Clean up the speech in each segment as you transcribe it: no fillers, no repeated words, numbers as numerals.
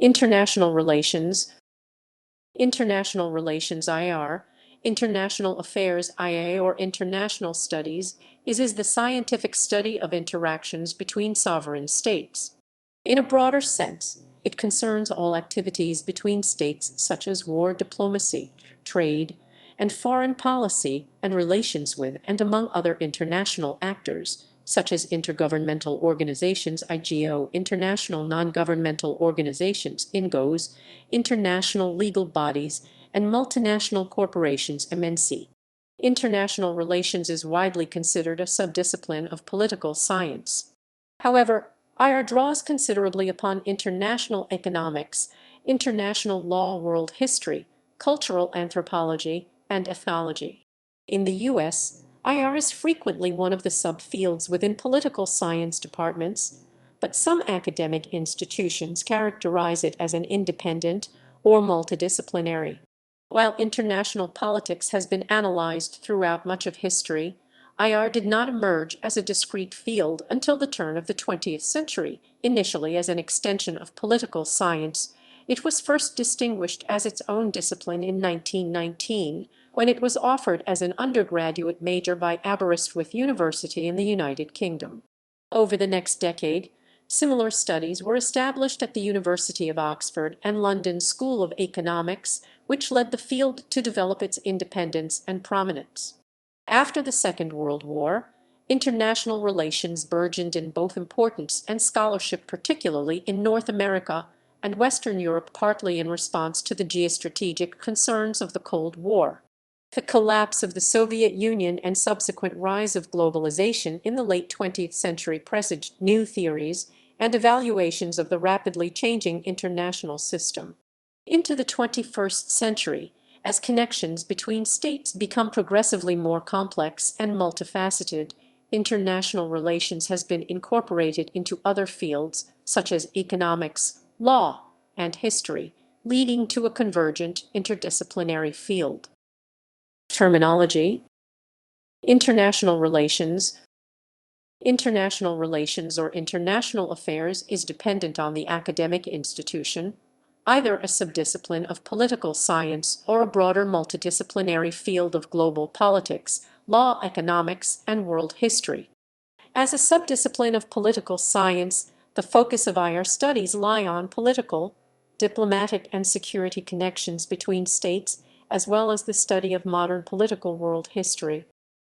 International relations, international relations IR, international affairs IA, or international studies is the scientific study of interactions between sovereign states. In a broader sense, it concerns all activities between states such as war diplomacy, trade, and foreign policy, and relations with and among other international actors, such as intergovernmental organizations IGO, international non-governmental organizations INGOs, international legal bodies, and multinational corporations MNC. International relations is widely considered a subdiscipline of political science. However, IR draws considerably upon international economics, international law, world history, cultural anthropology, and ethnology. In the U.S., IR is frequently one of the subfields within political science departments, but some academic institutions characterize it as an independent or multidisciplinary. While international politics has been analyzed throughout much of history, IR did not emerge as a discrete field until the turn of the 20th century. Initially as an extension of political science, it was first distinguished as its own discipline in 1919, when it was offered as an undergraduate major by Aberystwyth University in the United Kingdom. Over the next decade, similar studies were established at the University of Oxford and London School of Economics, which led the field to develop its independence and prominence. After the Second World War, international relations burgeoned in both importance and scholarship, particularly in North America and Western Europe, partly in response to the geostrategic concerns of the Cold War. The collapse of the Soviet Union and subsequent rise of globalization in the late 20th century presaged new theories and evaluations of the rapidly changing international system. Into the 21st century, as connections between states become progressively more complex and multifaceted, international relations has been incorporated into other fields such as economics, law, and history, leading to a convergent interdisciplinary field. Terminology: international relations. International relations or international affairs is dependent on the academic institution, either a subdiscipline of political science or a broader multidisciplinary field of global politics, law, economics, and world history. As a subdiscipline of political science, the focus of IR studies lie on political, diplomatic, and security connections between states, as well as the study of modern political world history.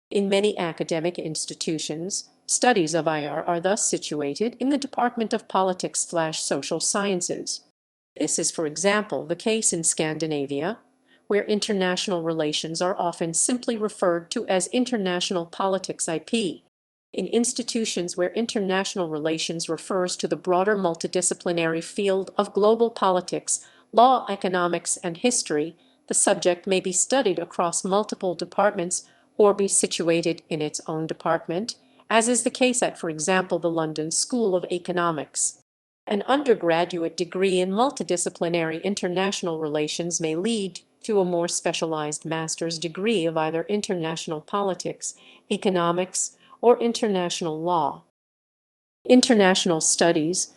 In many academic institutions, studies of IR are thus situated in the Department of Politics/Social Sciences. This is, for example, the case in Scandinavia, where international relations are often simply referred to as international politics IP. In institutions where international relations refers to the broader multidisciplinary field of global politics, law, economics, and history, the subject may be studied across multiple departments or be situated in its own department, as is the case at, for example, the London School of Economics. An undergraduate degree in multidisciplinary international relations may lead to a more specialized master's degree of either international politics, economics, or international law. International studies.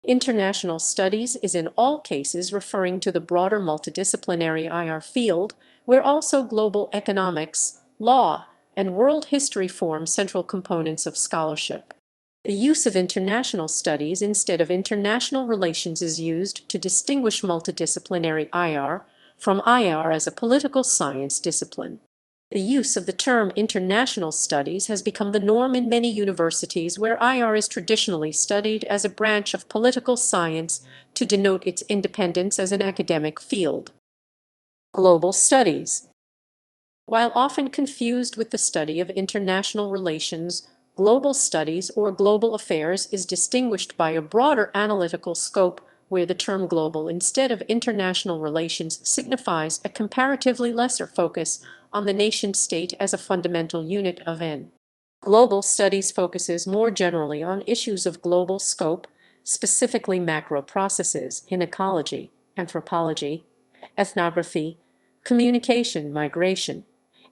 International studies is in all cases referring to the broader multidisciplinary IR field, where also global economics, law, and world history form central components of scholarship. The use of international studies instead of international relations is used to distinguish multidisciplinary IR from IR as a political science discipline. The use of the term international studies has become the norm in many universities where IR is traditionally studied as a branch of political science to denote its independence as an academic field. Global studies. While often confused with the study of international relations, global studies or global affairs is distinguished by a broader analytical scope where the term global instead of international relations signifies a comparatively lesser focus on the nation-state as a fundamental unit of N. Global studies focuses more generally on issues of global scope, specifically macro processes in ecology, anthropology, ethnography, communication, migration,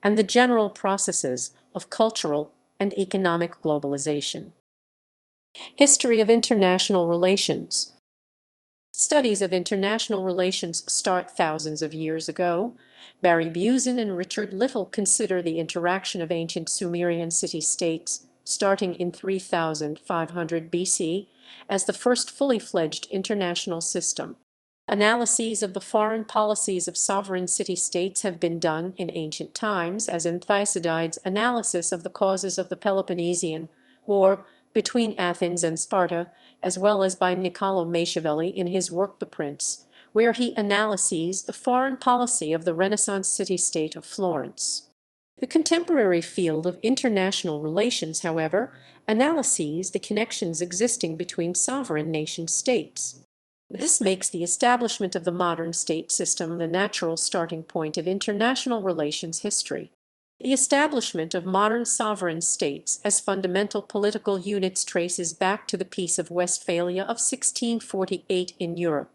and the general processes of cultural and economic globalization. History of international relations. Studies of international relations start thousands of years ago. Barry Buzen and Richard Little consider the interaction of ancient Sumerian city-states, starting in 3500 BC, as the first fully fledged international system. Analyses of the foreign policies of sovereign city-states have been done in ancient times, as in Thucydides' analysis of the causes of the Peloponnesian War between Athens and Sparta, as well as by Niccolò Machiavelli in his work The Prince, where he analyses the foreign policy of the Renaissance city-state of Florence. The contemporary field of international relations, however, analyses the connections existing between sovereign nation-states. This makes the establishment of the modern state system the natural starting point of international relations history. The establishment of modern sovereign states as fundamental political units traces back to the Peace of Westphalia of 1648 in Europe.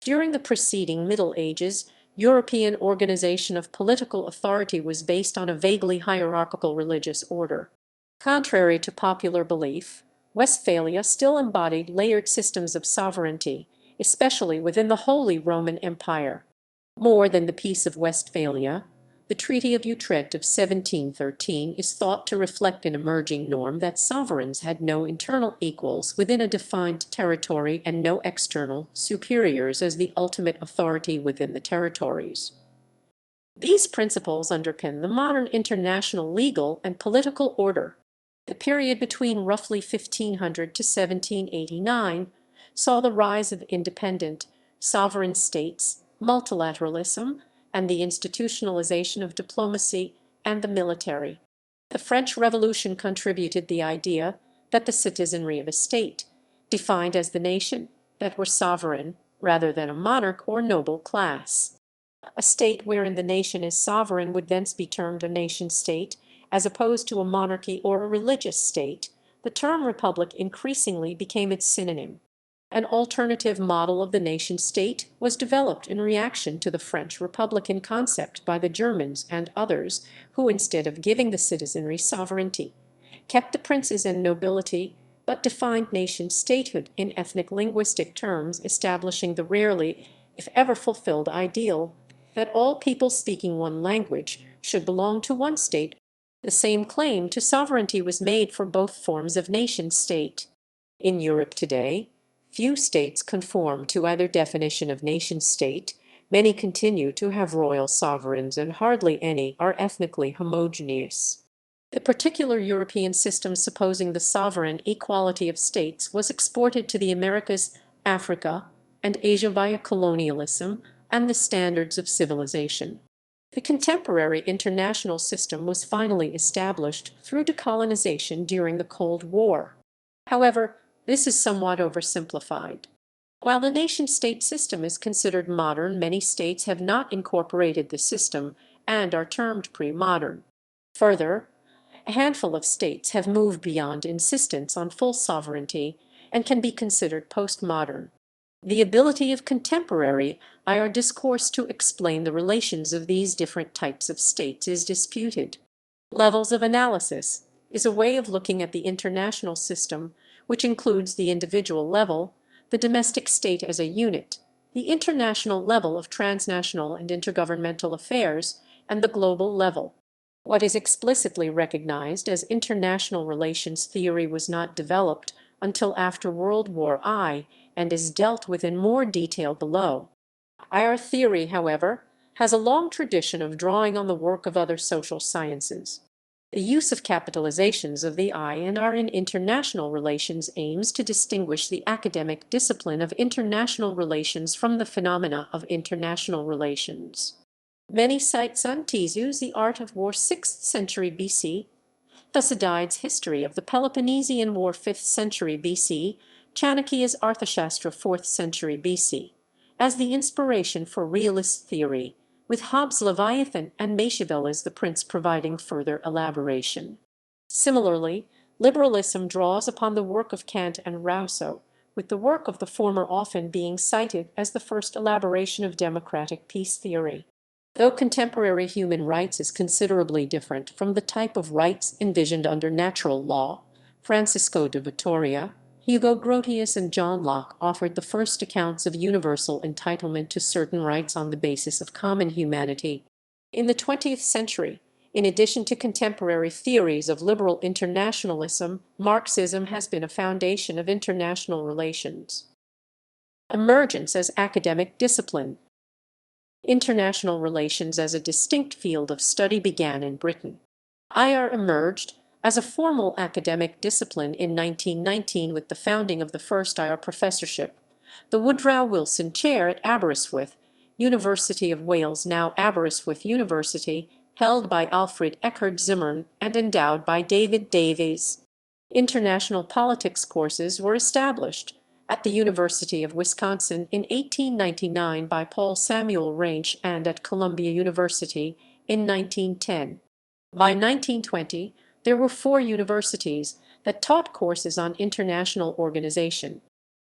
During the preceding Middle Ages, European organization of political authority was based on a vaguely hierarchical religious order. Contrary to popular belief, Westphalia still embodied layered systems of sovereignty, especially within the Holy Roman Empire. More than the Peace of Westphalia, the Treaty of Utrecht of 1713 is thought to reflect an emerging norm that sovereigns had no internal equals within a defined territory and no external superiors as the ultimate authority within the territories. These principles underpin the modern international legal and political order. The period between roughly 1500 to 1789 saw the rise of independent, sovereign states, multilateralism, and the institutionalization of diplomacy and the military. The French Revolution contributed the idea that the citizenry of a state, defined as the nation, that were sovereign rather than a monarch or noble class. A state wherein the nation is sovereign would thence be termed a nation-state, as opposed to a monarchy or a religious state. The term republic increasingly became its synonym. An alternative model of the nation-state was developed in reaction to the French republican concept by the Germans and others, who instead of giving the citizenry sovereignty, kept the princes and nobility, but defined nation-statehood in ethnic-linguistic terms, establishing the rarely, if ever fulfilled ideal that all people speaking one language should belong to one state. The same claim to sovereignty was made for both forms of nation-state. In Europe today, few states conform to either definition of nation-state. Many continue to have royal sovereigns, and hardly any are ethnically homogeneous. The particular European system supposing the sovereign equality of states was exported to the Americas, Africa, and Asia via colonialism and the standards of civilization. The contemporary international system was finally established through decolonization during the Cold War. However, this is somewhat oversimplified. While the nation-state system is considered modern, many states have not incorporated the system and are termed pre-modern. Further, a handful of states have moved beyond insistence on full sovereignty and can be considered postmodern. The ability of contemporary IR discourse to explain the relations of these different types of states is disputed. Levels of analysis is a way of looking at the international system, which includes the individual level, the domestic state as a unit, the international level of transnational and intergovernmental affairs, and the global level. What is explicitly recognized as international relations theory was not developed until after World War I and is dealt with in more detail below. IR theory, however, has a long tradition of drawing on the work of other social sciences. The use of capitalizations of the I and R in international relations aims to distinguish the academic discipline of international relations from the phenomena of international relations. Many cite Sun Tzu's The Art of War 6th century BC, Thucydides' History of the Peloponnesian War 5th century BC, Chanakya's Arthashastra 4th century BC, as the inspiration for realist theory, with Hobbes' Leviathan and Machiavelli's The Prince providing further elaboration. Similarly, liberalism draws upon the work of Kant and Rousseau, with the work of the former often being cited as the first elaboration of democratic peace theory. Though contemporary human rights is considerably different from the type of rights envisioned under natural law, Francisco de Vitoria, Hugo Grotius and John Locke offered the first accounts of universal entitlement to certain rights on the basis of common humanity. In the 20th century, in addition to contemporary theories of liberal internationalism, Marxism has been a foundation of international relations. Emergence as academic discipline. International relations as a distinct field of study began in Britain. IR emerged as a formal academic discipline in 1919 with the founding of the first IR professorship, the Woodrow Wilson Chair at Aberystwyth, University of Wales, now Aberystwyth University, held by Alfred Eckert Zimmern and endowed by David Davies. International politics courses were established at the University of Wisconsin in 1899 by Paul Samuel Range and at Columbia University in 1910. By 1920, there were 4 universities that taught courses on international organization.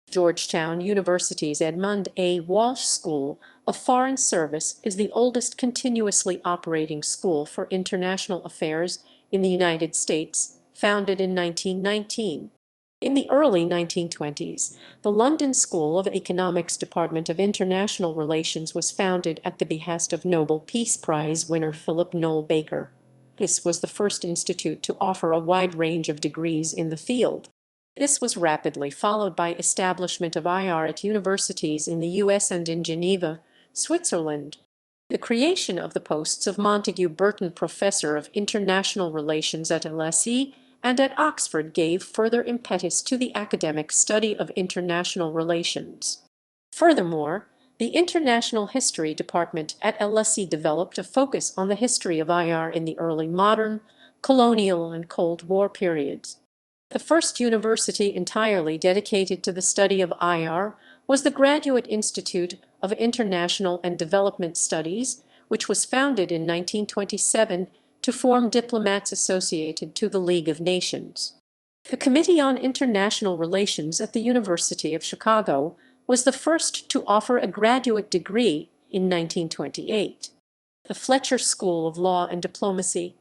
Georgetown University's Edmund A. Walsh School of Foreign Service is the oldest continuously operating school for international affairs in the United States, founded in 1919. In the early 1920s, the London School of Economics Department of International Relations was founded at the behest of Nobel Peace Prize winner Philip Noel Baker. This was the first institute to offer a wide range of degrees in the field. This was rapidly followed by establishment of IR at universities in the US and in Geneva, Switzerland. The creation of the posts of Montague Burton Professor of International Relations at LSE and at Oxford gave further impetus to the academic study of international relations. Furthermore, the International History Department at LSE developed a focus on the history of IR in the early modern, colonial, and Cold War periods. The first university entirely dedicated to the study of IR was the Graduate Institute of International and Development Studies, which was founded in 1927 to form diplomats associated to the League of Nations. The Committee on International Relations at the University of Chicago was the first to offer a graduate degree in 1928. The Fletcher School of Law and Diplomacy,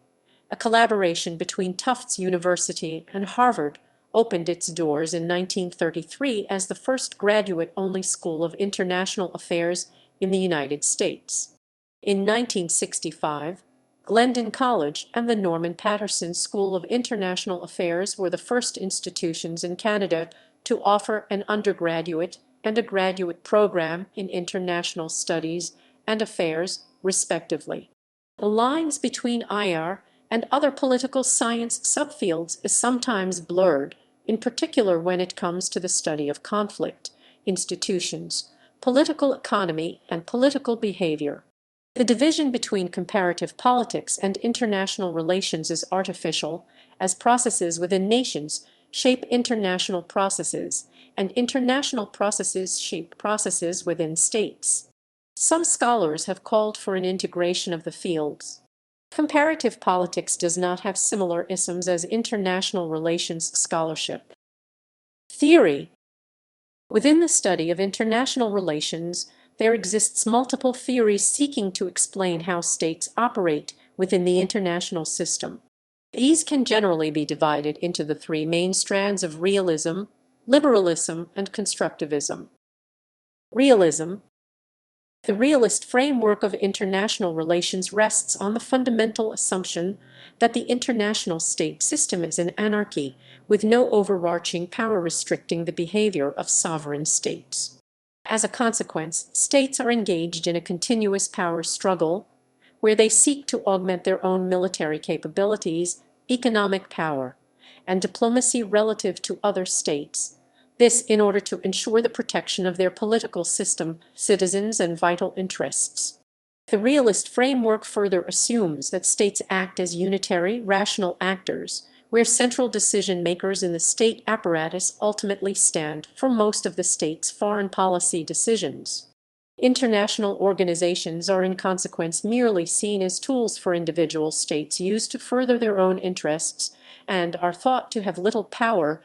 a collaboration between Tufts University and Harvard, opened its doors in 1933 as the first graduate-only school of international affairs in the United States. In 1965, Glendon College and the Norman Paterson School of International Affairs were the first institutions in Canada to offer an undergraduate and a graduate program in international studies and affairs, respectively. The lines between IR and other political science subfields is sometimes blurred, in particular when it comes to the study of conflict, institutions, political economy, and political behavior. The division between comparative politics and international relations is artificial, as processes within nations shape international processes, and international processes shape processes within states. Some scholars have called for an integration of the fields. Comparative politics does not have similar isms as international relations scholarship. Theory. Within the study of international relations, there exists multiple theories seeking to explain how states operate within the international system. These can generally be divided into the 3 main strands of realism, liberalism, and constructivism. Realism. The realist framework of international relations rests on the fundamental assumption that the international state system is an anarchy, with no overarching power restricting the behavior of sovereign states. As a consequence, states are engaged in a continuous power struggle, where they seek to augment their own military capabilities, economic power, and diplomacy relative to other states. This in order to ensure the protection of their political system, citizens, and vital interests. The realist framework further assumes that states act as unitary, rational actors, where central decision-makers in the state apparatus ultimately stand for most of the state's foreign policy decisions. International organizations are in consequence merely seen as tools for individual states used to further their own interests, and are thought to have little power.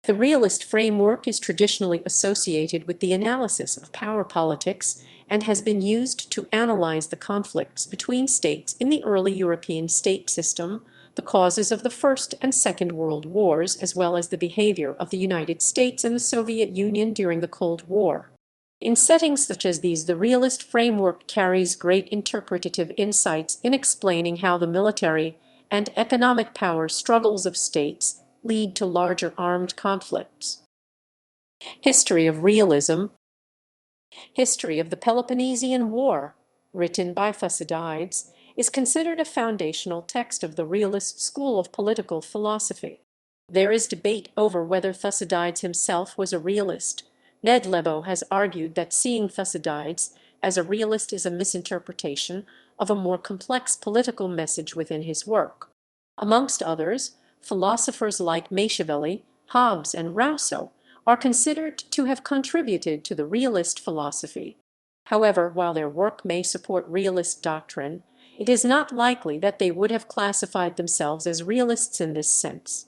The realist framework is traditionally associated with the analysis of power politics and has been used to analyze the conflicts between states in the early European state system, the causes of the First and Second World Wars, as well as the behavior of the United States and the Soviet Union during the Cold War. In settings such as these, the realist framework carries great interpretative insights in explaining how the military and economic power struggles of states lead to larger armed conflicts. History of realism. History of the Peloponnesian War, written by Thucydides, is considered a foundational text of the realist school of political philosophy. There is debate over whether Thucydides himself was a realist. Ned Lebo has argued that seeing Thucydides as a realist is a misinterpretation of a more complex political message within his work. Amongst others, philosophers like Machiavelli, Hobbes, and Rousseau are considered to have contributed to the realist philosophy. However, while their work may support realist doctrine, it is not likely that they would have classified themselves as realists in this sense.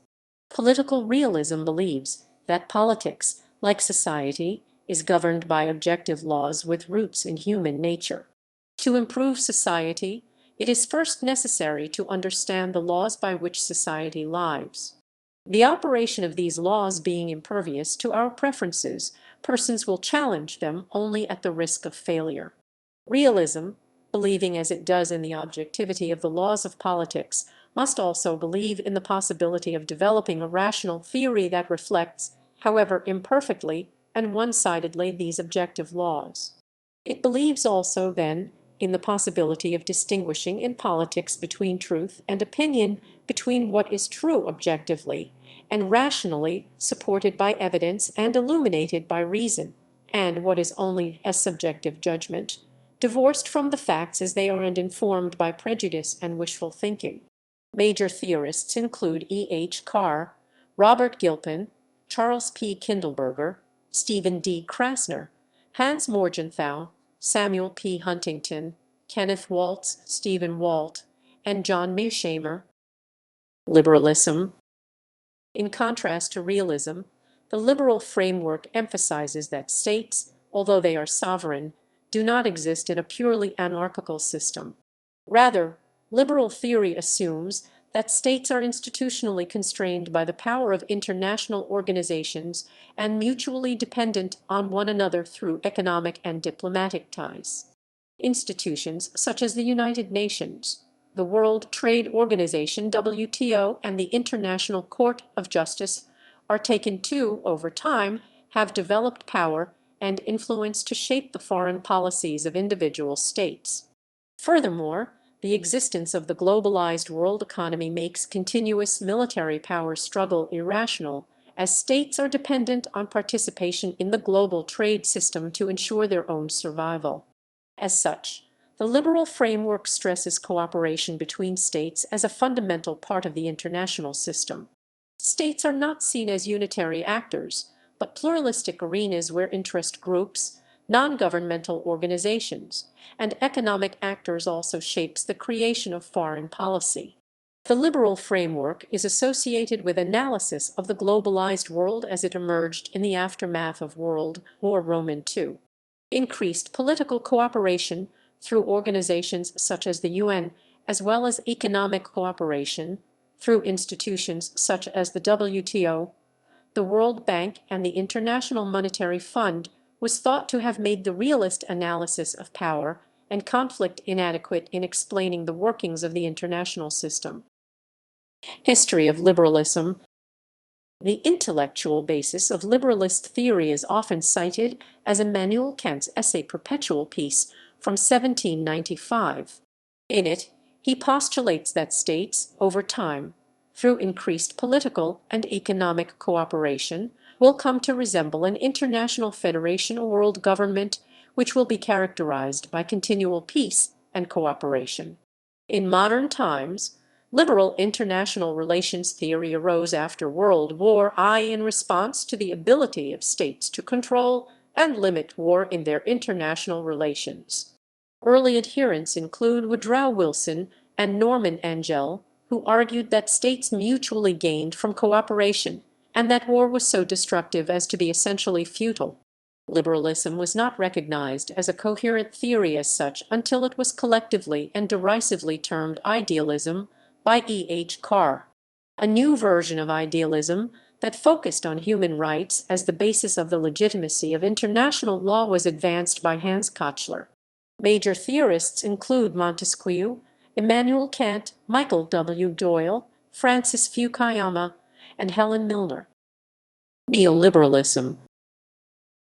Political realism believes that politics, like society, is governed by objective laws with roots in human nature. To improve society, it is first necessary to understand the laws by which society lives. The operation of these laws being impervious to our preferences, persons will challenge them only at the risk of failure. Realism, believing as it does in the objectivity of the laws of politics, must also believe in the possibility of developing a rational theory that reflects, however imperfectly and one-sidedly, these objective laws. It believes also, then, in the possibility of distinguishing in politics between truth and opinion, between what is true objectively and rationally supported by evidence and illuminated by reason, and what is only a subjective judgment, divorced from the facts as they are and informed by prejudice and wishful thinking. Major theorists include E. H. Carr, Robert Gilpin, Charles P. Kindleberger, Stephen D. Krasner, Hans Morgenthau, Samuel P. Huntington, Kenneth Waltz, Stephen Walt, and John Mearsheimer. Liberalism. In contrast to realism, the liberal framework emphasizes that states, although they are sovereign, do not exist in a purely anarchical system. Rather, liberal theory assumes that states are institutionally constrained by the power of international organizations and mutually dependent on one another through economic and diplomatic ties. Institutions such as the United Nations, the World Trade Organization (WTO), and the International Court of Justice are taken to, over time, have developed power and influence to shape the foreign policies of individual states. Furthermore, the existence of the globalized world economy makes continuous military power struggle irrational, as states are dependent on participation in the global trade system to ensure their own survival. As such, the liberal framework stresses cooperation between states as a fundamental part of the international system. States are not seen as unitary actors, but pluralistic arenas where interest groups, non-governmental organizations, and economic actors also shapes the creation of foreign policy. The liberal framework is associated with analysis of the globalized world as it emerged in the aftermath of World War II. Increased political cooperation through organizations such as the UN, as well as economic cooperation through institutions such as the WTO, the World Bank, and the International Monetary Fund, was thought to have made the realist analysis of power and conflict inadequate in explaining the workings of the international system. History of liberalism. The intellectual basis of liberalist theory is often cited as Immanuel Kant's essay Perpetual Peace from 1795. In it, he postulates that states, over time, through increased political and economic cooperation, will come to resemble an international federation or world government, which will be characterized by continual peace and cooperation. In modern times, liberal international relations theory arose after World War I in response to the ability of states to control and limit war in their international relations. Early adherents include Woodrow Wilson and Norman Angell, who argued that states mutually gained from cooperation and that war was so destructive as to be essentially futile. Liberalism was not recognized as a coherent theory as such until it was collectively and derisively termed idealism, by E. H. Carr, a new version of idealism that focused on human rights as the basis of the legitimacy of international law was advanced by Hans Kochler. Major theorists include Montesquieu, Immanuel Kant, Michael W. Doyle, Francis Fukuyama, and Helen Milner. Neoliberalism.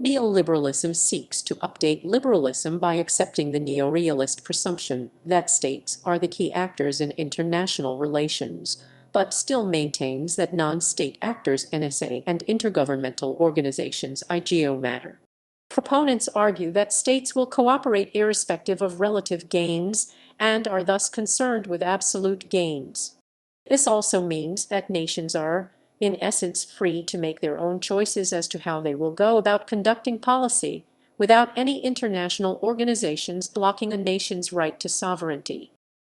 Neoliberalism seeks to update liberalism by accepting the neo-realist presumption that states are the key actors in international relations, but still maintains that non-state actors NSA and intergovernmental organizations IGO matter. Proponents argue that states will cooperate irrespective of relative gains and are thus concerned with absolute gains. This also means that nations are, in essence, free to make their own choices as to how they will go about conducting policy, without any international organizations blocking a nation's right to sovereignty.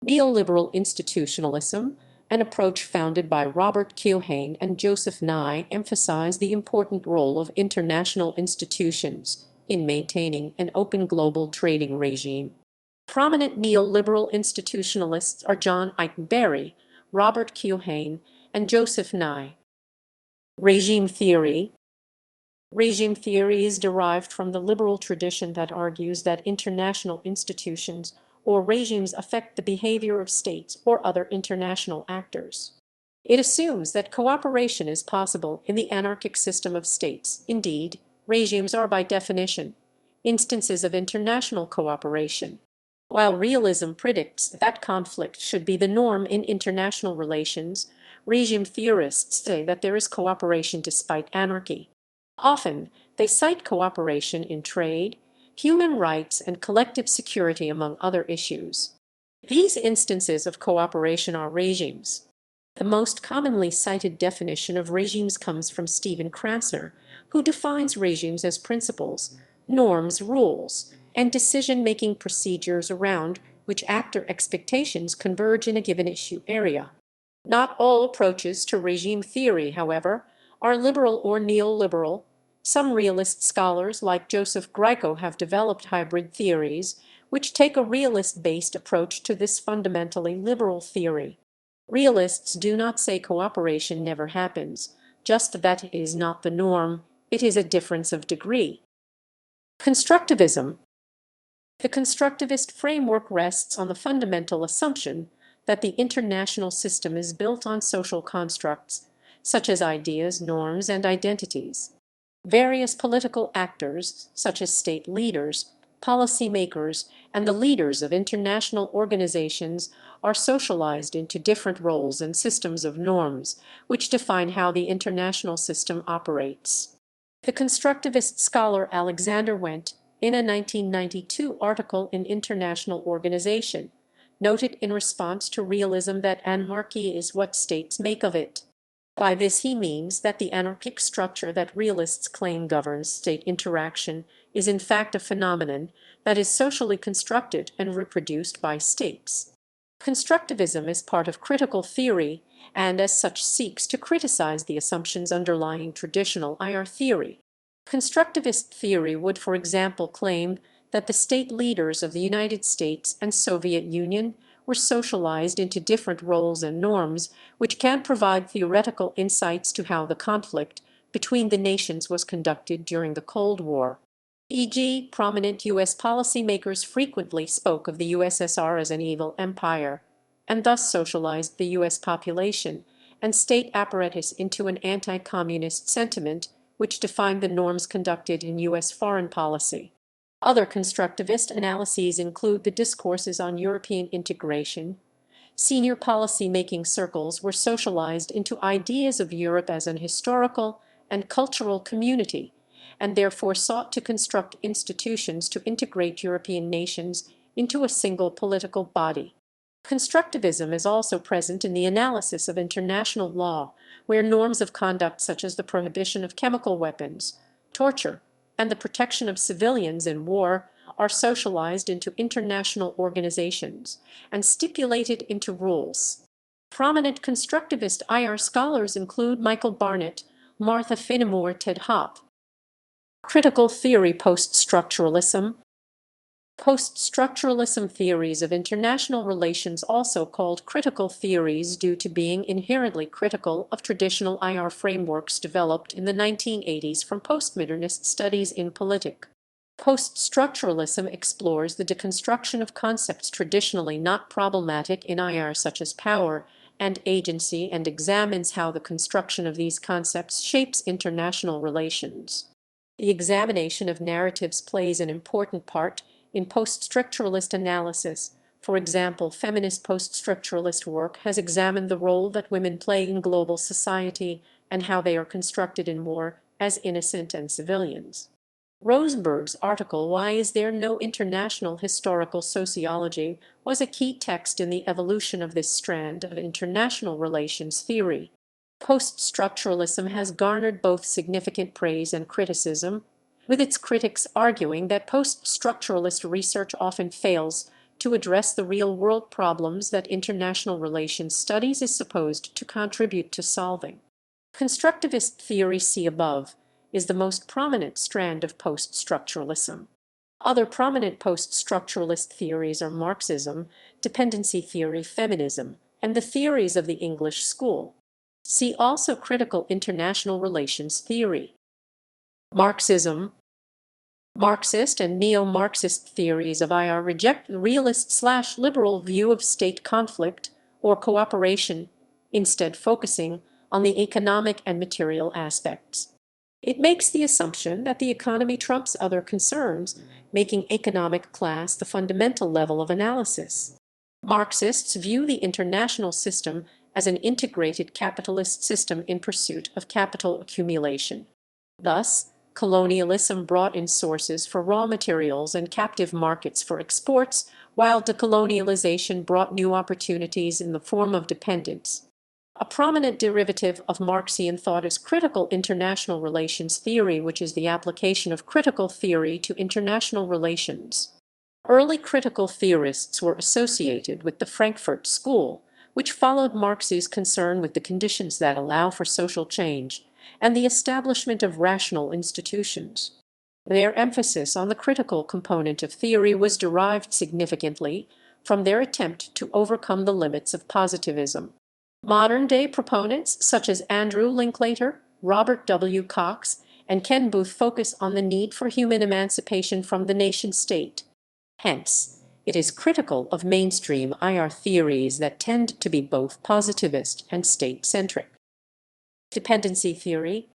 Neoliberal institutionalism, an approach founded by Robert Keohane and Joseph Nye, emphasized the important role of international institutions in maintaining an open global trading regime. Prominent neoliberal institutionalists are John Eikenberry, Robert Keohane, and Joseph Nye. Regime theory. Regime theory is derived from the liberal tradition that argues that international institutions or regimes affect the behavior of states or other international actors. It assumes that cooperation is possible in the anarchic system of states. Indeed, regimes are by definition instances of international cooperation. While realism predicts that conflict should be the norm in international relations, regime theorists say that there is cooperation despite anarchy. Often, they cite cooperation in trade, human rights, and collective security, among other issues. These instances of cooperation are regimes. The most commonly cited definition of regimes comes from Stephen Krasner, who defines regimes as principles, norms, rules, and decision-making procedures around which actor expectations converge in a given issue area. Not all approaches to regime theory, however, are liberal or neoliberal. Some realist scholars like Joseph Grieco have developed hybrid theories, which take a realist-based approach to this fundamentally liberal theory. Realists do not say cooperation never happens, just that it is not the norm, it is a difference of degree. Constructivism. The constructivist framework rests on the fundamental assumption that the international system is built on social constructs, such as ideas, norms, and identities. Various political actors, such as state leaders, policymakers, and the leaders of international organizations, are socialized into different roles and systems of norms, which define how the international system operates. The constructivist scholar Alexander Wendt, in a 1992 article in International Organization, noted in response to realism that anarchy is what states make of it. By this he means that the anarchic structure that realists claim governs state interaction is in fact a phenomenon that is socially constructed and reproduced by states. Constructivism is part of critical theory and as such seeks to criticize the assumptions underlying traditional IR theory. Constructivist theory would, for example, claim that the state leaders of the United States and Soviet Union were socialized into different roles and norms, which can provide theoretical insights to how the conflict between the nations was conducted during the Cold War. E.g., prominent U.S. policymakers frequently spoke of the USSR as an evil empire, and thus socialized the U.S. population and state apparatus into an anti-communist sentiment, which defined the norms conducted in U.S. foreign policy. Other constructivist analyses include the discourses on European integration. Senior policy-making circles were socialized into ideas of Europe as an historical and cultural community, and therefore sought to construct institutions to integrate European nations into a single political body. Constructivism is also present in the analysis of international law, where norms of conduct such as the prohibition of chemical weapons, torture, and the protection of civilians in war are socialized into international organizations and stipulated into rules. Prominent constructivist IR scholars include Michael Barnett, Martha Finnemore, Ted Hopp. Critical theory post-structuralism. Post-structuralism theories of international relations, also called critical theories due to being inherently critical of traditional IR frameworks, developed in the 1980s from postmodernist studies in politics. Post-structuralism explores the deconstruction of concepts traditionally not problematic in IR, such as power and agency, and examines how the construction of these concepts shapes international relations. The examination of narratives plays an important part in post-structuralist analysis. For example, feminist post-structuralist work has examined the role that women play in global society and how they are constructed in war as innocent and civilians. Rosenberg's article, "Why is there no international historical sociology?" was a key text in the evolution of this strand of international relations theory. Post-structuralism has garnered both significant praise and criticism, with its critics arguing that post-structuralist research often fails to address the real-world problems that international relations studies is supposed to contribute to solving. Constructivist theory, see above, is the most prominent strand of post-structuralism. Other prominent post-structuralist theories are Marxism, dependency theory, feminism, and the theories of the English school. See also critical international relations theory. Marxism. Marxist and neo-Marxist theories of IR reject the realist/liberal view of state conflict or cooperation, instead focusing on the economic and material aspects. It makes the assumption that the economy trumps other concerns, making economic class the fundamental level of analysis. Marxists view the international system as an integrated capitalist system in pursuit of capital accumulation. Thus, colonialism brought in sources for raw materials and captive markets for exports, while decolonialization brought new opportunities in the form of dependence. A prominent derivative of Marxian thought is critical international relations theory, which is the application of critical theory to international relations. Early critical theorists were associated with the Frankfurt School, which followed Marx's concern with the conditions that allow for social change and the establishment of rational institutions. Their emphasis on the critical component of theory was derived significantly from their attempt to overcome the limits of positivism. Modern-day proponents such as Andrew Linklater, Robert W. Cox, and Ken Booth focus on the need for human emancipation from the nation-state. Hence, it is critical of mainstream IR theories that tend to be both positivist and state-centric. Dependency theory.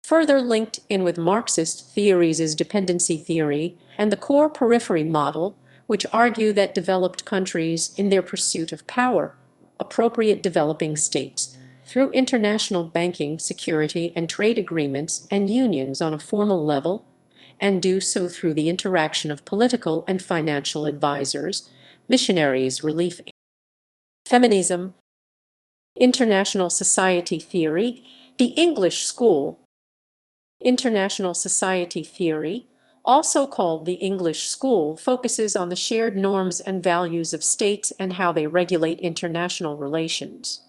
Further linked in with Marxist theories is dependency theory and the core periphery model, which argue that developed countries, in their pursuit of power, appropriate developing states through international banking, security, and trade agreements and unions on a formal level, and do so through the interaction of political and financial advisors, missionaries, relief. Feminism. International society theory. The English school. International society theory, also called the English school, focuses on the shared norms and values of states and how they regulate international relations.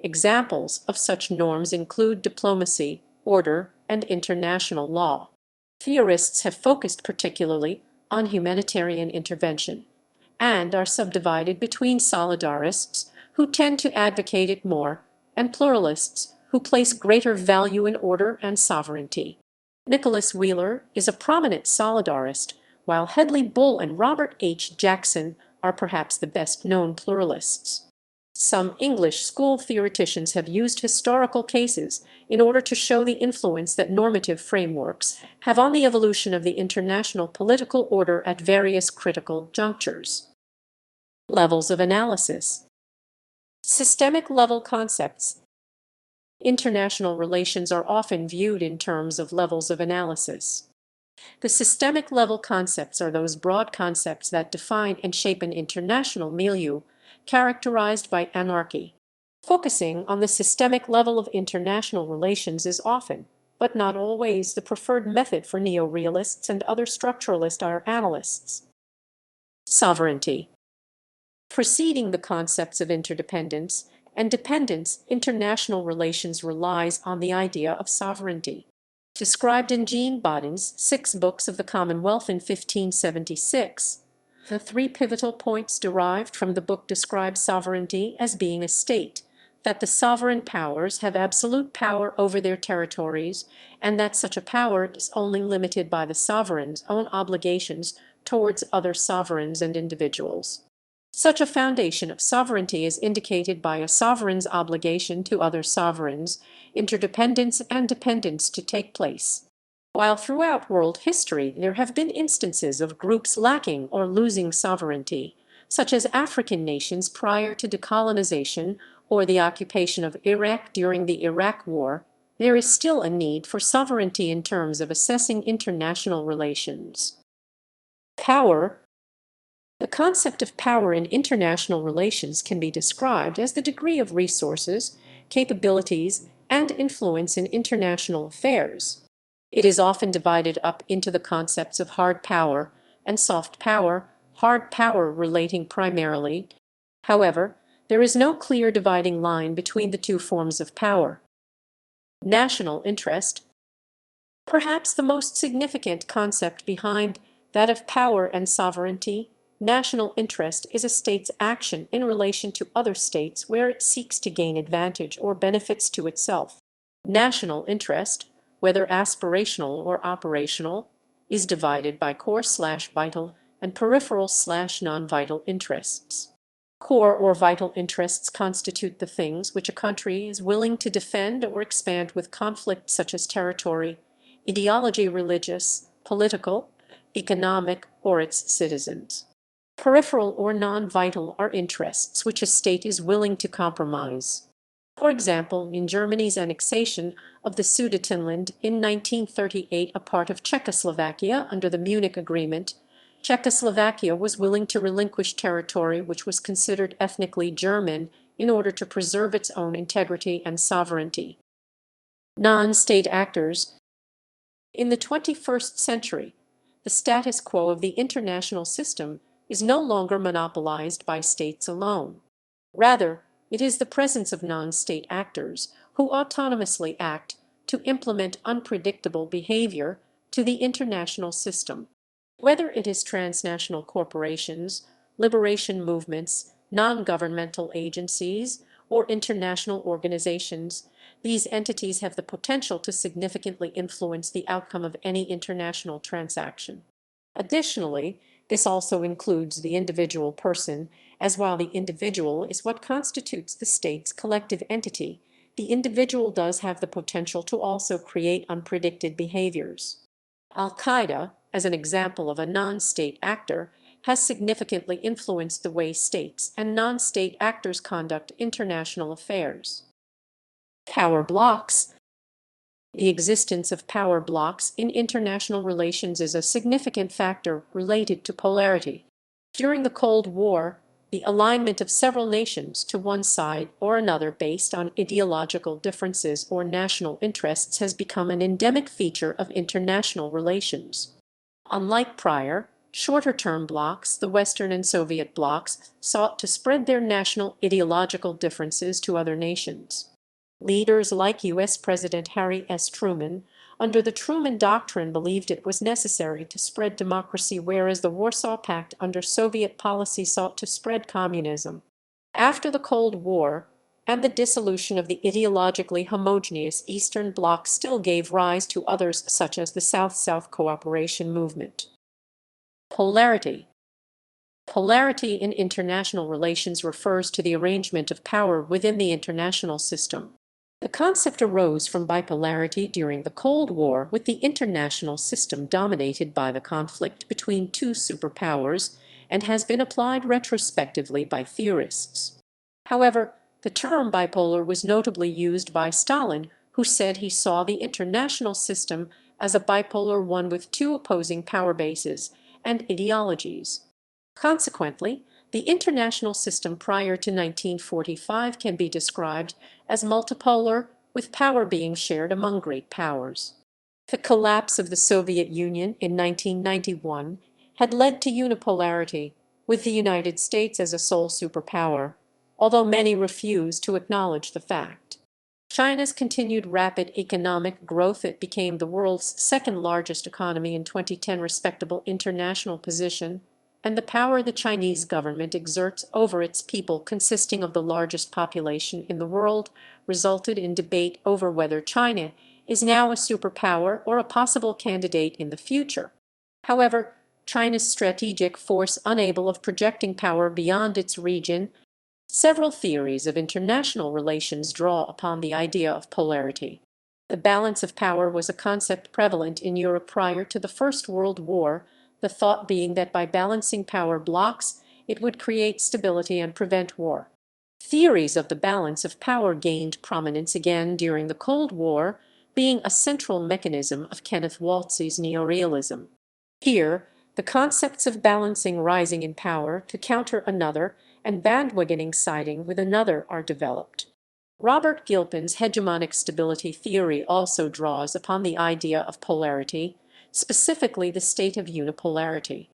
Examples of such norms include diplomacy, order, and international law. Theorists have focused particularly on humanitarian intervention and are subdivided between solidarists, who tend to advocate it more, and pluralists, who place greater value in order and sovereignty. Nicholas Wheeler is a prominent solidarist, while Hedley Bull and Robert H. Jackson are perhaps the best-known pluralists. Some English school theoreticians have used historical cases in order to show the influence that normative frameworks have on the evolution of the international political order at various critical junctures. Levels of analysis. Systemic level concepts. International relations are often viewed in terms of levels of analysis. The systemic level concepts are those broad concepts that define and shape an international milieu, characterized by anarchy. Focusing on the systemic level of international relations is often, but not always, the preferred method for neo-realists and other structuralist analysts. Sovereignty. Preceding the concepts of interdependence and dependence, international relations relies on the idea of sovereignty. Described in Jean Bodin's 6 Books of the Commonwealth in 1576. The 3 pivotal points derived from the book describe sovereignty as being a state, that the sovereign powers have absolute power over their territories, and that such a power is only limited by the sovereign's own obligations towards other sovereigns and individuals. Such a foundation of sovereignty is indicated by a sovereign's obligation to other sovereigns, interdependence and dependence to take place. While throughout world history there have been instances of groups lacking or losing sovereignty, such as African nations prior to decolonization or the occupation of Iraq during the Iraq War, there is still a need for sovereignty in terms of assessing international relations. Power. The concept of power in international relations can be described as the degree of resources, capabilities, and influence in international affairs. It is often divided up into the concepts of hard power and soft power, hard power relating primarily. However, there is no clear dividing line between the two forms of power. National interest. Perhaps the most significant concept behind that of power and sovereignty, national interest is a state's action in relation to other states where it seeks to gain advantage or benefits to itself. National interest, whether aspirational or operational, is divided by core/vital and peripheral/non-vital interests. Core or vital interests constitute the things which a country is willing to defend or expand with conflict, such as territory, ideology, religious, political, economic, or its citizens. Peripheral or non-vital are interests which a state is willing to compromise. For example, in Germany's annexation of the Sudetenland in 1938, a part of Czechoslovakia under the Munich Agreement, Czechoslovakia was willing to relinquish territory which was considered ethnically German in order to preserve its own integrity and sovereignty. Non-state actors. In the 21st century, the status quo of the international system is no longer monopolized by states alone. Rather, it is the presence of non-state actors who autonomously act to implement unpredictable behavior to the international system. Whether it is transnational corporations, liberation movements, non-governmental agencies, or international organizations, these entities have the potential to significantly influence the outcome of any international transaction. Additionally, this also includes the individual person, as while the individual is what constitutes the state's collective entity, the individual does have the potential to also create unpredicted behaviors. Al-Qaeda, as an example of a non-state actor, has significantly influenced the way states and non-state actors conduct international affairs. Power blocs. The existence of power blocs in international relations is a significant factor related to polarity. During the Cold War, the alignment of several nations to one side or another based on ideological differences or national interests has become an endemic feature of international relations. Unlike prior, shorter-term blocs, the Western and Soviet blocs sought to spread their national ideological differences to other nations. Leaders like U.S. President Harry S. Truman, under the Truman Doctrine, believed it was necessary to spread democracy, whereas the Warsaw Pact under Soviet policy sought to spread communism. After the Cold War and the dissolution of the ideologically homogeneous Eastern Bloc still gave rise to others, such as the South-South cooperation movement. Polarity. Polarity in international relations refers to the arrangement of power within the international system. The concept arose from bipolarity during the Cold War, with the international system dominated by the conflict between two superpowers, and has been applied retrospectively by theorists. However, the term bipolar was notably used by Stalin, who said he saw the international system as a bipolar one with two opposing power bases and ideologies. Consequently, the international system prior to 1945 can be described as multipolar, with power being shared among great powers. The collapse of the Soviet Union in 1991 had led to unipolarity, with the United States as a sole superpower, although many refuse to acknowledge the fact. China's continued rapid economic growth, it became the world's second largest economy in 2010, respectable international position, and the power the Chinese government exerts over its people, consisting of the largest population in the world, resulted in debate over whether China is now a superpower or a possible candidate in the future. However, China's strategic force, unable of projecting power beyond its region. Several theories of international relations draw upon the idea of polarity. The balance of power was a concept prevalent in Europe prior to the First World War, the thought being that by balancing power blocs, it would create stability and prevent war. Theories of the balance of power gained prominence again during the Cold War, being a central mechanism of Kenneth Waltz's Neoliberalism. Here, the concepts of balancing rising in power to counter another and bandwagoning siding with another are developed. Robert Gilpin's hegemonic stability theory also draws upon the idea of polarity, specifically the state of unipolarity.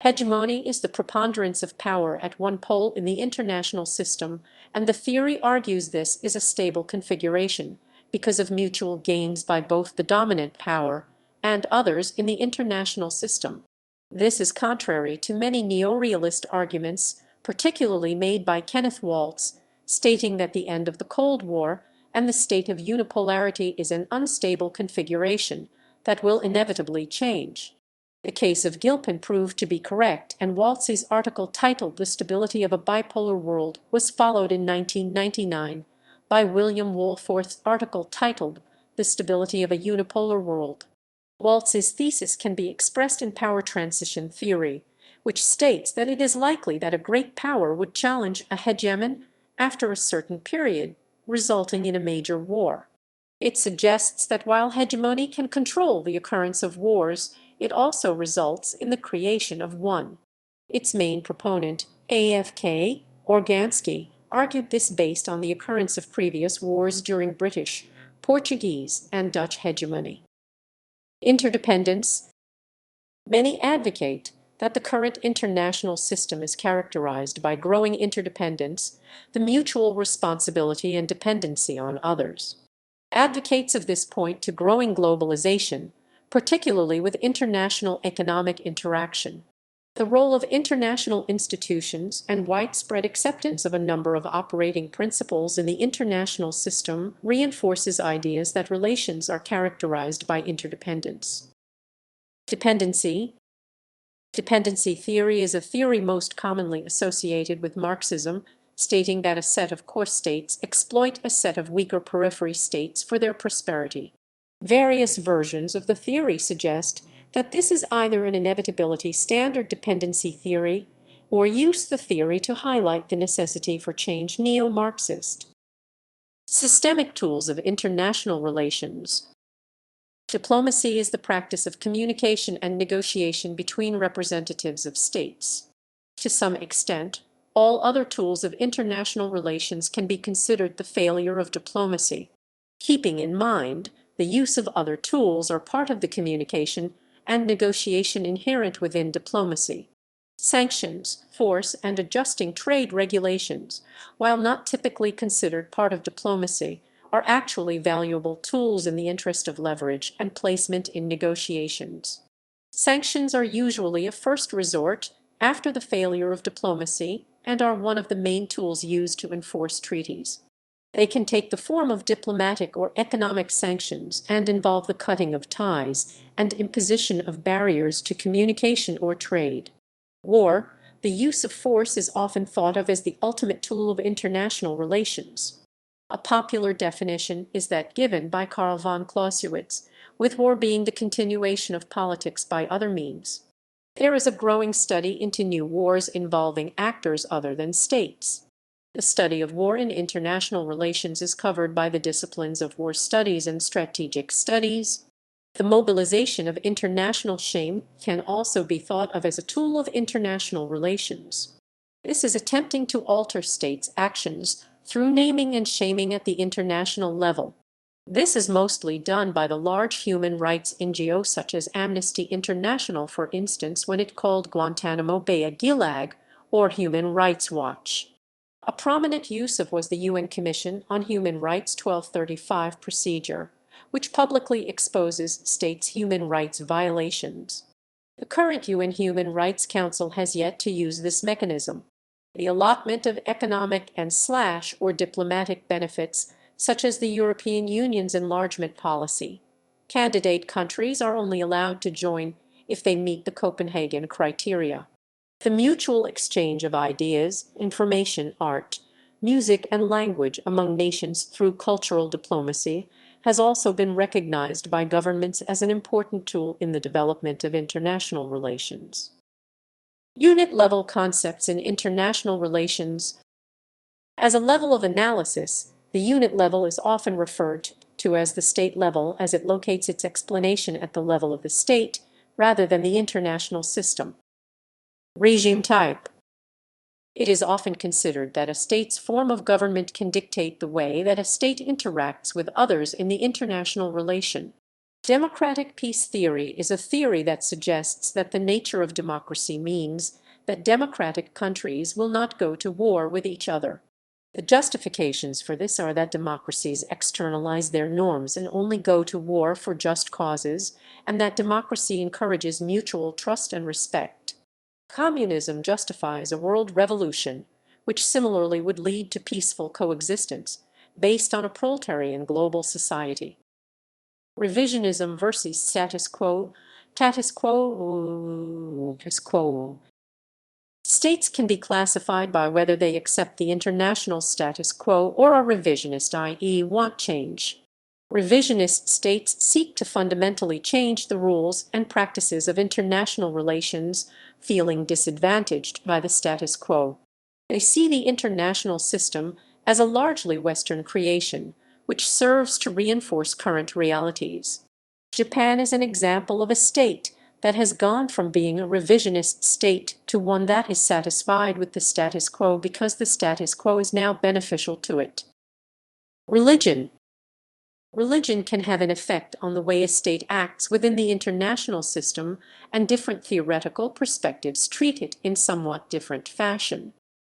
Hegemony is the preponderance of power at one pole in the international system, and the theory argues this is a stable configuration because of mutual gains by both the dominant power and others in the international system. This is contrary to many neorealist arguments, particularly made by Kenneth Waltz, stating that the end of the Cold War and the state of unipolarity is an unstable configuration that will inevitably change. The case of Gilpin proved to be correct, and Waltz's article titled "The Stability of a Bipolar World" was followed in 1999 by William Woolforth's article titled "The Stability of a Unipolar World." Waltz's thesis can be expressed in power transition theory, which states that it is likely that a great power would challenge a hegemon after a certain period, resulting in a major war. It suggests that while hegemony can control the occurrence of wars, it also results in the creation of one. Its main proponent, A.F.K. Organsky, argued this based on the occurrence of previous wars during British, Portuguese, and Dutch hegemony. Interdependence. Many advocate that the current international system is characterized by growing interdependence, the mutual responsibility and dependency on others. Advocates of this point to growing globalization, particularly with international economic interaction. The role of international institutions and widespread acceptance of a number of operating principles in the international system reinforces ideas that relations are characterized by interdependence. Dependency. Dependency theory is a theory most commonly associated with Marxism, stating that a set of core states exploit a set of weaker periphery states for their prosperity. Various versions of the theory suggest that this is either an inevitability standard dependency theory or use the theory to highlight the necessity for change neo-Marxist. Systemic tools of international relations. Diplomacy is the practice of communication and negotiation between representatives of states. To some extent, all other tools of international relations can be considered the failure of diplomacy. Keeping in mind the use of other tools are part of the communication and negotiation inherent within diplomacy. Sanctions, force, and adjusting trade regulations, while not typically considered part of diplomacy, are actually valuable tools in the interest of leverage and placement in negotiations. Sanctions are usually a first resort after the failure of diplomacy and are one of the main tools used to enforce treaties. They can take the form of diplomatic or economic sanctions and involve the cutting of ties and imposition of barriers to communication or trade. War, the use of force, is often thought of as the ultimate tool of international relations. A popular definition is that given by Karl von Clausewitz, with war being the continuation of politics by other means. There is a growing study into new wars involving actors other than states. The study of war in international relations is covered by the disciplines of war studies and strategic studies. The mobilization of international shame can also be thought of as a tool of international relations. This is attempting to alter states' actions through naming and shaming at the international level. This is mostly done by the large human rights NGOs such as Amnesty International, for instance, when it called Guantanamo Bay a gulag, or Human Rights Watch. A prominent use of was the UN Commission on Human Rights 1235 procedure, which publicly exposes states' human rights violations. The current UN Human Rights Council has yet to use this mechanism. The allotment of economic and or diplomatic benefits, such as the European Union's enlargement policy. Candidate countries are only allowed to join if they meet the Copenhagen criteria. The mutual exchange of ideas, information, art, music, and language among nations through cultural diplomacy has also been recognized by governments as an important tool in the development of international relations. Unit-level concepts in international relations. As a level of analysis, the unit level is often referred to as the state level, as it locates its explanation at the level of the state rather than the international system. Regime type. It is often considered that a state's form of government can dictate the way that a state interacts with others in the international relation. Democratic peace theory is a theory that suggests that the nature of democracy means that democratic countries will not go to war with each other. The justifications for this are that democracies externalize their norms and only go to war for just causes, and that democracy encourages mutual trust and respect. Communism justifies a world revolution, which similarly would lead to peaceful coexistence, based on a proletarian global society. Revisionism versus status quo. Status quo. States can be classified by whether they accept the international status quo or are revisionist, i.e., want change. Revisionist states seek to fundamentally change the rules and practices of international relations, feeling disadvantaged by the status quo. They see the international system as a largely Western creation, which serves to reinforce current realities. Japan is an example of a state that has gone from being a revisionist state to one that is satisfied with the status quo because the status quo is now beneficial to it. Religion. Religion can have an effect on the way a state acts within the international system, and different theoretical perspectives treat it in somewhat different fashion.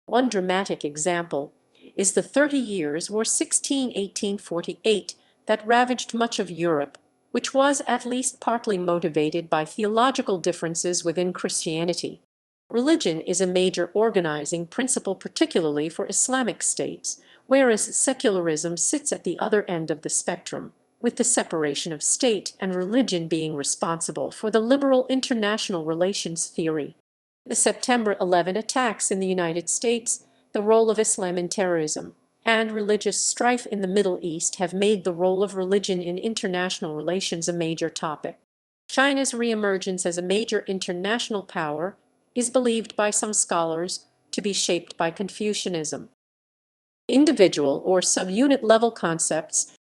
One dramatic example is the 30 Years' War 1848 that ravaged much of Europe, which was at least partly motivated by theological differences within Christianity. Religion is a major organizing principle, particularly for Islamic states, whereas secularism sits at the other end of the spectrum, with the separation of state and religion being responsible for the liberal international relations theory. The September 11 attacks in the United States, the role of Islam in terrorism, and religious strife in the Middle East have made the role of religion in international relations a major topic. China's reemergence as a major international power is believed by some scholars to be shaped by Confucianism. Individual or subunit level concepts.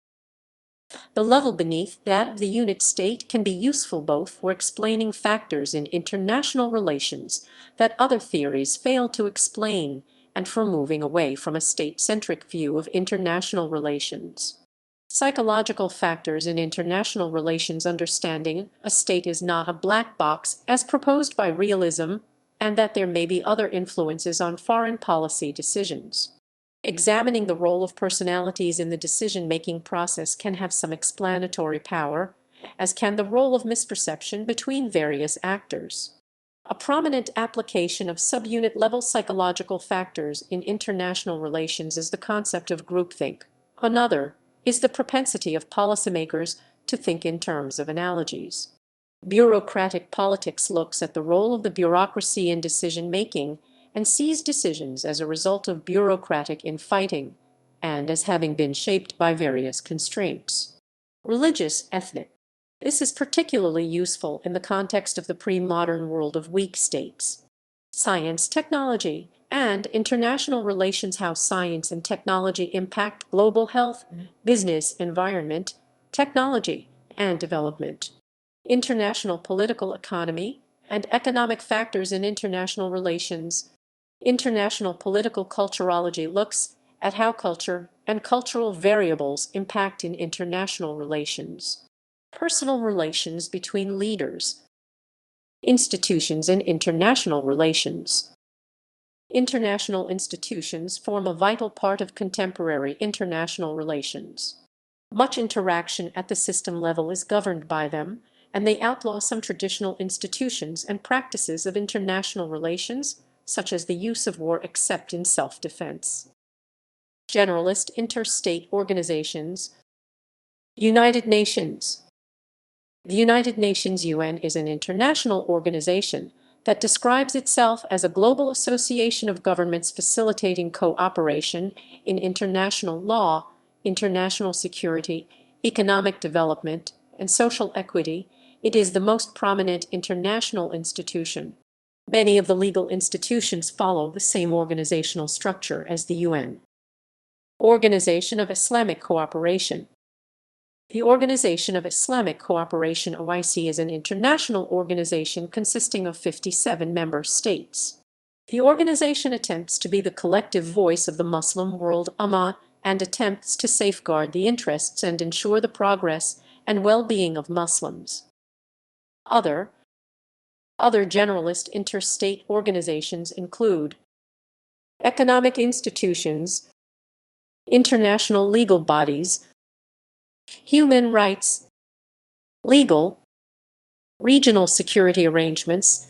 The level beneath that of the unit state can be useful both for explaining factors in international relations that other theories fail to explain and for moving away from a state-centric view of international relations. Psychological factors in international relations. Understanding a state is not a black box as proposed by realism, and that there may be other influences on foreign policy decisions. Examining the role of personalities in the decision-making process can have some explanatory power, as can the role of misperception between various actors. A prominent application of subunit-level psychological factors in international relations is the concept of groupthink. Another is the propensity of policymakers to think in terms of analogies. Bureaucratic politics looks at the role of the bureaucracy in decision-making and sees decisions as a result of bureaucratic infighting and as having been shaped by various constraints. Religious, ethnic. This is particularly useful in the context of the pre-modern world of weak states. Science, technology, and international relations. How science and technology impact global health, business, environment, technology, and development. International political economy and economic factors in international relations. International political culturology looks at how culture and cultural variables impact in international relations. Personal relations between leaders. Institutions in international relations. International institutions form a vital part of contemporary international relations. Much interaction at the system level is governed by them, and they outlaw some traditional institutions and practices of international relations, such as the use of war except in self-defense. Generalist interstate organizations. United Nations. The United Nations (UN) is an international organization that describes itself as a global association of governments facilitating cooperation in international law, international security, economic development, and social equity. It is the most prominent international institution. Many of the legal institutions follow the same organizational structure as the UN. Organization of Islamic Cooperation. The Organization of Islamic Cooperation (OIC) is an international organization consisting of 57 member states. The organization attempts to be the collective voice of the Muslim world Ummah and attempts to safeguard the interests and ensure the progress and well-being of Muslims. Other generalist interstate organizations include economic institutions, international legal bodies, human rights, legal, regional security arrangements,